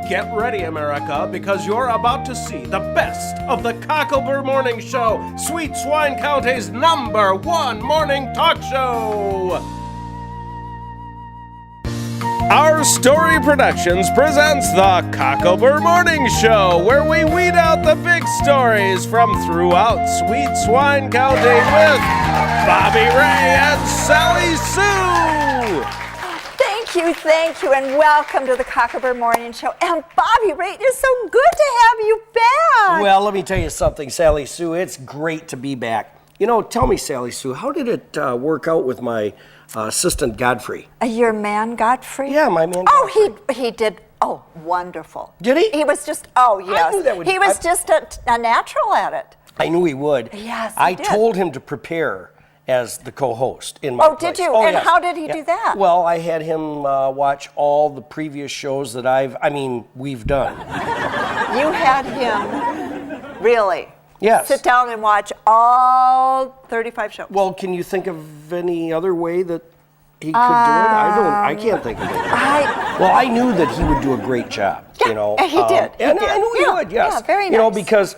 Get ready, America, because you're about to see the best of the Cocklebur Morning Show, Sweet Swine County's #1 morning talk show. Our Story Productions presents the Cocklebur Morning Show, where we weed out the big stories from throughout Sweet Swine County with Bobby Ray and Sally Sue. Thank you, and welcome to the Cocklebur Morning Show. And Bobby Ray, it is so good to have you back. Well, let me tell you something, Sally Sue. It's great to be back. You know, tell me, Sally Sue, how did it work out with my assistant Godfrey? Your man Godfrey? Yeah, my man Oh, Godfrey. he did. Oh, wonderful. Did he? He was just, oh, yes. I knew that would, he was just a natural at it. I knew he would. Yes, he I did. told him to prepare as the co-host in my place. Did you? Oh, and yes. how did he do that? Well, I had him watch all the previous shows that we've done. You had him really? Yes. Sit down and watch all 35 shows. Well, can you think of any other way that he could do it? I can't think of it. Well, I knew that he would do a great job. Yeah, you know, he did. I knew he would. Yes. Yeah, very nice. You know, because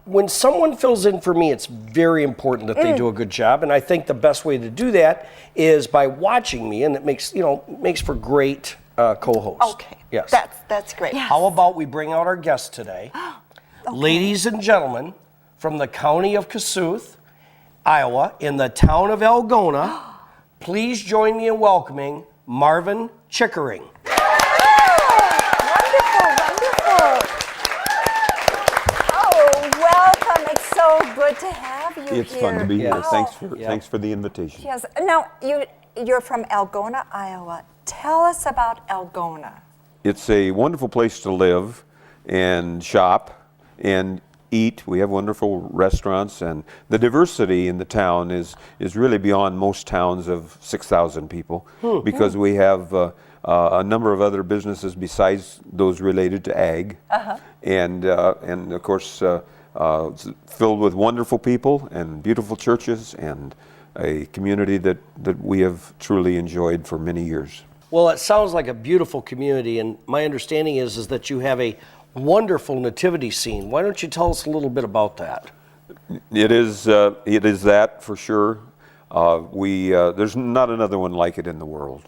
when someone fills in for me, it's very important that they do a good job, and I think the best way to do that is by watching me, and it makes for great co-host. Okay. Yes. That's great. Yes. How about we bring out our guest today, ladies and gentlemen, from the county of Kossuth, Iowa, in the town of Algona. Please join me in welcoming Marvin Chickering. Good to have you It's here. fun to be here. Yes. Thanks for the invitation. Yes. Now, you're from Algona, Iowa. Tell us about Algona. It's a wonderful place to live and shop and eat. We have wonderful restaurants, and the diversity in the town is really beyond most towns of 6,000 people because we have a number of other businesses besides those related to ag, and of course it's filled with wonderful people and beautiful churches and a community that we have truly enjoyed for many years. Well, it sounds like a beautiful community, and my understanding is that you have a wonderful nativity scene. Why don't you tell us a little bit about that? It is that for sure. There's not another one like it in the world.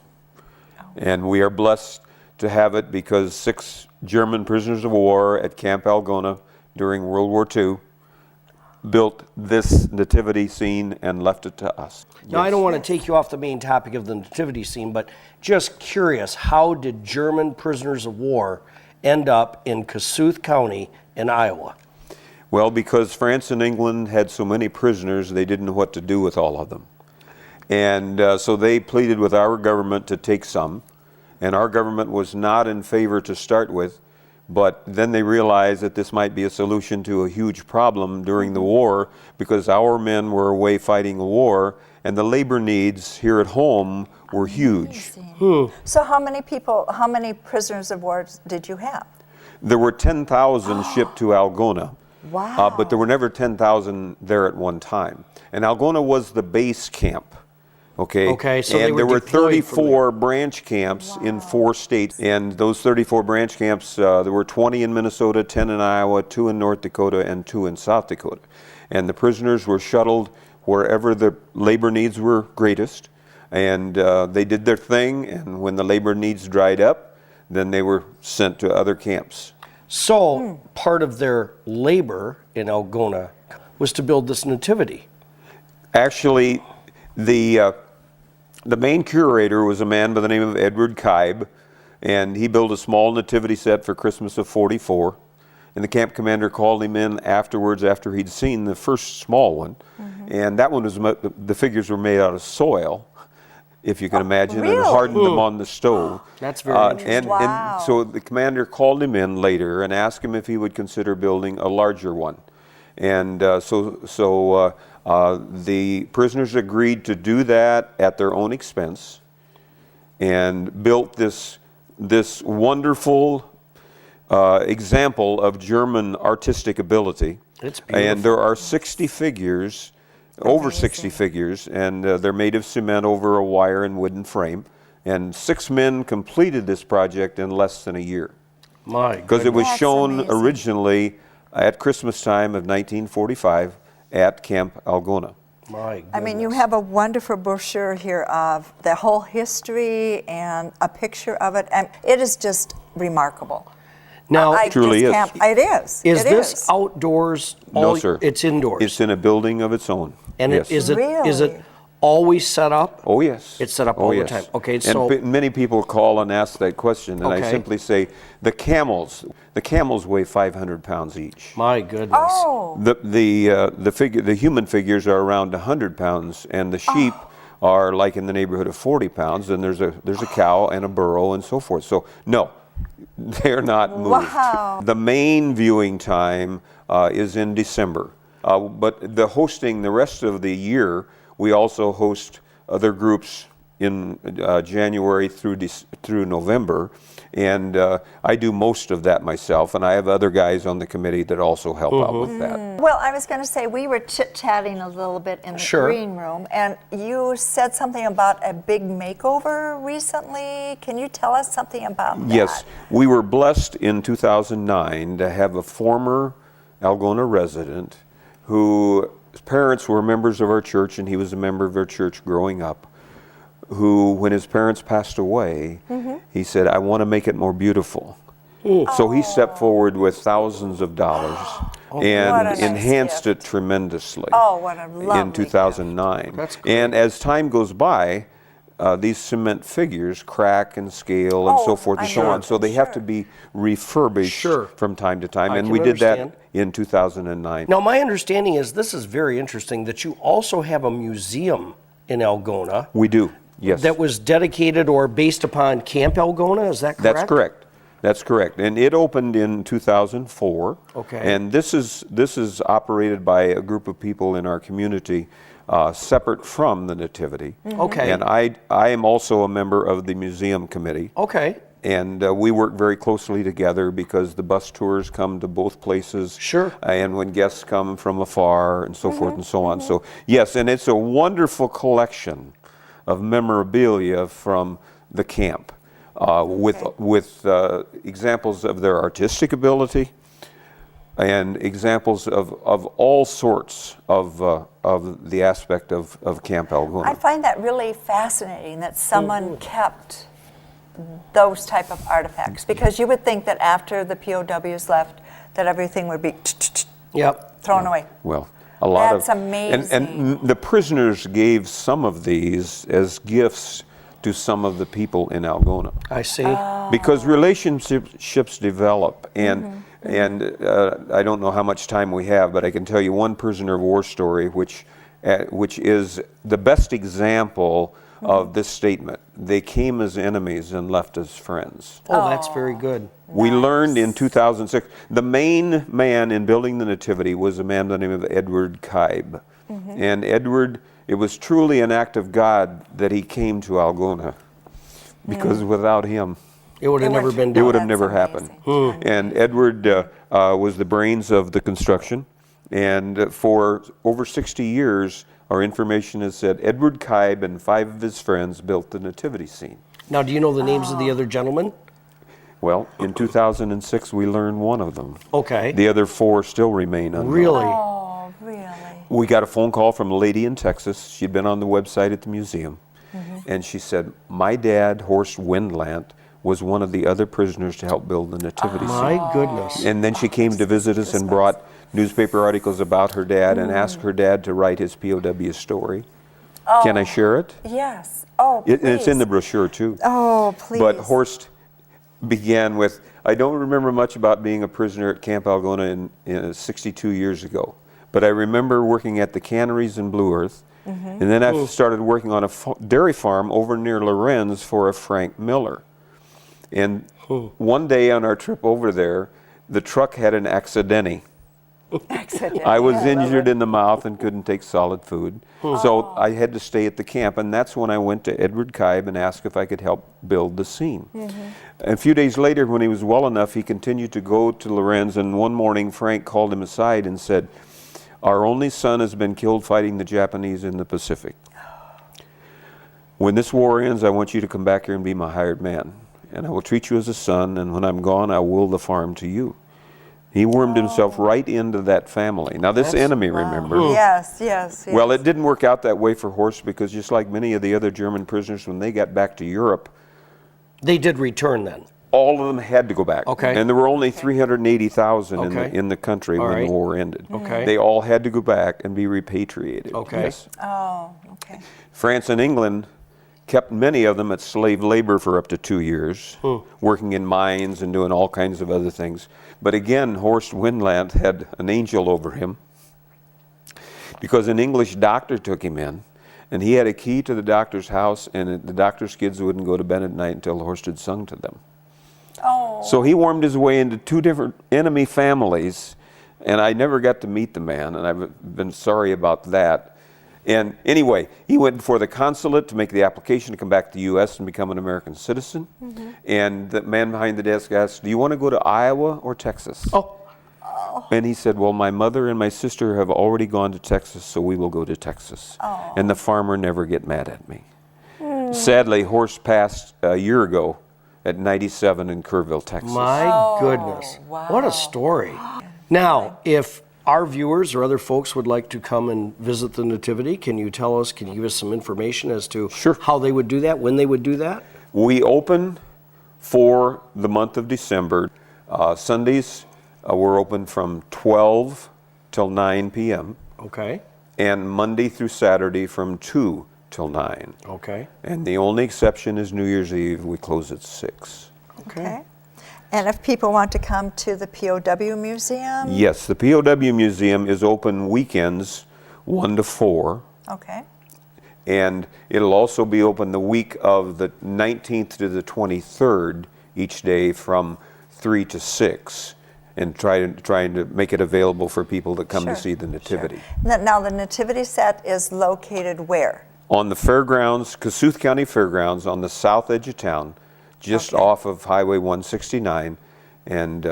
And we are blessed to have it because 6 German prisoners of war at Camp Algona during World War II built this nativity scene and left it to us. Now, I don't want to take you off the main topic of the nativity scene, but just curious, how did German prisoners of war end up in Kossuth County in Iowa? Well, because France and England had so many prisoners, they didn't know what to do with all of them. And so they pleaded with our government to take some, and our government was not in favor to start with. But then they realized that this might be a solution to a huge problem during the war because our men were away fighting a war and the labor needs here at home were huge. So how many prisoners of war did you have? There were 10,000 shipped to Algona. Wow. But there were never 10,000 there at one time. And Algona was the base camp. Okay, so and there were deployed from 34 branch camps in 4 states. And those 34 branch camps, there were 20 in Minnesota, 10 in Iowa, 2 in North Dakota, and 2 in South Dakota. And the prisoners were shuttled wherever the labor needs were greatest. And they did their thing, and when the labor needs dried up, then they were sent to other camps. So part of their labor in Algona was to build this nativity. Actually, the main curator was a man by the name of Edward Kybe, and he built a small nativity set for Christmas of '44. And the camp commander called him in afterwards after he'd seen the first small one. And that one was, the figures were made out of soil, if you can imagine, and hardened them on the stove. That's very interesting. And so the commander called him in later and asked him if he would consider building a larger one. And so the prisoners agreed to do that at their own expense and built this wonderful example of German artistic ability. It's beautiful. And there are 60 figures, over 60 figures, and they're made of cement over a wire and wooden frame. And 6 men completed this project in less than a year. My Because it was That's shown amazing. originally at Christmas time of 1945 at Camp Algona. My goodness. I mean, you have a wonderful brochure here of the whole history and a picture of it, and it is just remarkable. Now, I truly just is. can't- It is. is It this outdoors? No, sir. It's indoors. It's in a building of its own. and yes. is it Really? always set up? Oh, yes. It's set up Oh, all yes. the time. Okay, and so many people call and ask that question, and I Okay. simply say the camels weigh 500 pounds each. my goodness. Oh, The human figures are around 100 pounds, and the sheep are like in the neighborhood of 40 pounds. And there's a cow and a burro and so forth. So no, they're not moved. Wow. The main viewing time is in December, but the rest of the year, we also host other groups in January through November. And I do most of that myself, and I have other guys on the committee that also help out with that. well, I was going to say, we were chit-chatting a little bit in the Sure. green room, and you said something about a big makeover recently. Can you tell us something about that? Yes, we were blessed in 2009 to have a former Algona resident whose parents were members of our church, and he was a member of our church growing up, who, when his parents passed away, he said, I want to make it more beautiful. So he stepped forward with thousands of dollars What a and nice enhanced gift. it tremendously Oh, what a lovely in 2009. That's great. And as time goes by, these cement figures crack and scale and Oh, so forth and I so know. on. So they have Sure. to be refurbished Sure. from time to time. I And can we did understand. that in 2009. Now, my understanding is this is very interesting that you also have a museum in Algona We do, yes. that was dedicated or based upon Camp Algona. Is that correct? That's correct. That's correct. And it opened in 2004. Okay. And this is operated by a group of people in our community separate from the Nativity. Okay. And I am also a member of the museum committee. Okay. And we work very closely together because the bus tours come to both places. Sure. And when guests come from afar and so forth and so on. So, yes, and it's a wonderful collection of memorabilia from the camp with examples of their artistic ability and examples of all sorts of the aspect of Camp Algona. I find that really fascinating that someone kept those type of artifacts, because you would think that after the POWs left, that everything would be Yep. thrown away. Well, a lot That's of amazing. and the prisoners gave some of these as gifts to some of the people in Algona I see. because relationships develop, and I don't know how much time we have, but I can tell you one prisoner of war story which is the best example of this statement. They came as enemies and left as friends. Oh, that's very good. We learned in 2006, the main man in building the Nativity was a man by the name of Edward Kybe. And Edward, it was truly an act of God that he came to Algona, because without him, It would have It never would- been it done. would have That's never amazing. happened. And Edward was the brains of the construction. And for over 60 years, our information has said Edward Kybe and 5 of his friends built the Nativity Scene. Now, do you know the names of the other gentlemen? Well, in 2006, we learned one of them. Okay. The other 4 still remain unknown. Really? Oh, really? We got a phone call from a lady in Texas. She'd been on the website at the museum. And she said, my dad, Horst Windlant, was one of the other prisoners to help build the Nativity Scene. My goodness. And then she came to visit us and brought newspaper articles about her dad and asked her dad to write his POW story. Can I share it? Yes. Oh, please. It's in the brochure too. Oh, please. But Horst began with, I don't remember much about being a prisoner at Camp Algona in 62 years ago, but I remember working at the canneries in Blue Earth, and then I started working on a dairy farm over near Lorenz for a Frank Miller. And one day on our trip over there, the truck had an accidente. Accident. I was injured in the mouth and couldn't take solid food. So I had to stay at the camp, and that's when I went to Edward Kybe and asked if I could help build the scene. And a few days later, when he was well enough, he continued to go to Lorenz, and one morning Frank called him aside and said, our only son has been killed fighting the Japanese in the Pacific. When this war ends, I want you to come back here and be my hired man. and I will treat you as a son, and when I'm gone, I will the farm to you. He wormed himself right into that family. Now, this enemy, remember? Yes, yes, yes. Well, it didn't work out that way for Horst, because just like many of the other German prisoners, when they got back to Europe, They did return then. all of them had to go back. Okay. And there were only 380,000 Okay. in the country All when right. the war ended. Okay. They all had to go back and be repatriated. Okay. Yes. Oh, okay. France and England kept many of them at slave labor for up to 2 years, working in mines and doing all kinds of other things. But again, Horst Wendland had an angel over him, because an English doctor took him in, and he had a key to the doctor's house, and the doctor's kids wouldn't go to bed at night until Horst had sung to them. Oh. So he wormed his way into 2 different enemy families, and I never got to meet the man, and I've been sorry about that. And anyway, he went before the consulate to make the application to come back to the U.S. and become an American citizen. And the man behind the desk asked, "Do you want to go to Iowa or Texas?" Oh. And he said, "Well, my mother and my sister have already gone to Texas, so we will go to Texas." And the farmer never get mad at me. Sadly, Horst passed a year ago at 97 in Kerrville, Texas. My goodness. wow. What a story. Now, if our viewers or other folks would like to come and visit the Nativity, can you give us some information as to Sure. how they would do that, when they would do that? We open for the month of December. Sundays, we're open from 12 till 9 p.m. Okay. and Monday through Saturday from 2 till 9. Okay. And the only exception is New Year's Eve. We close at 6. Okay. And if people want to come to the POW Museum? Yes, the POW Museum is open weekends 1 to 4. Okay. And it'll also be open the week of the 19th to the 23rd, each day from 3 to 6, and trying to make it available for people that come Sure, to see the Nativity. Sure. Now, the Nativity set is located where? On the fairgrounds, Kossuth County Fairgrounds, on the south edge of town, just off of Highway 169, and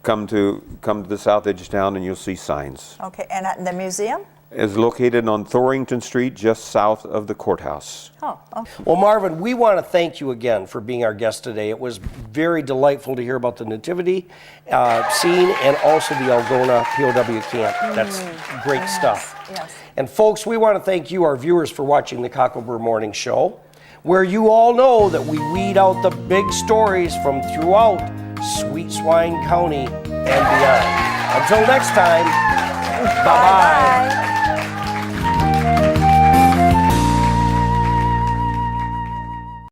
come to the south edge of town and you'll see signs. Okay, and at the museum? It's located on Thorington Street, just south of the courthouse. Oh, okay. Well, Marvin, we want to thank you again for being our guest today. It was very delightful to hear about the Nativity scene and also the Algona POW camp. That's great stuff. Yes. And folks, we want to thank you, our viewers, for watching the Cocklebur Morning Show, where you all know that we weed out the big stories from throughout Sweet Swine County and beyond. Until next time, bye-bye. Bye-bye.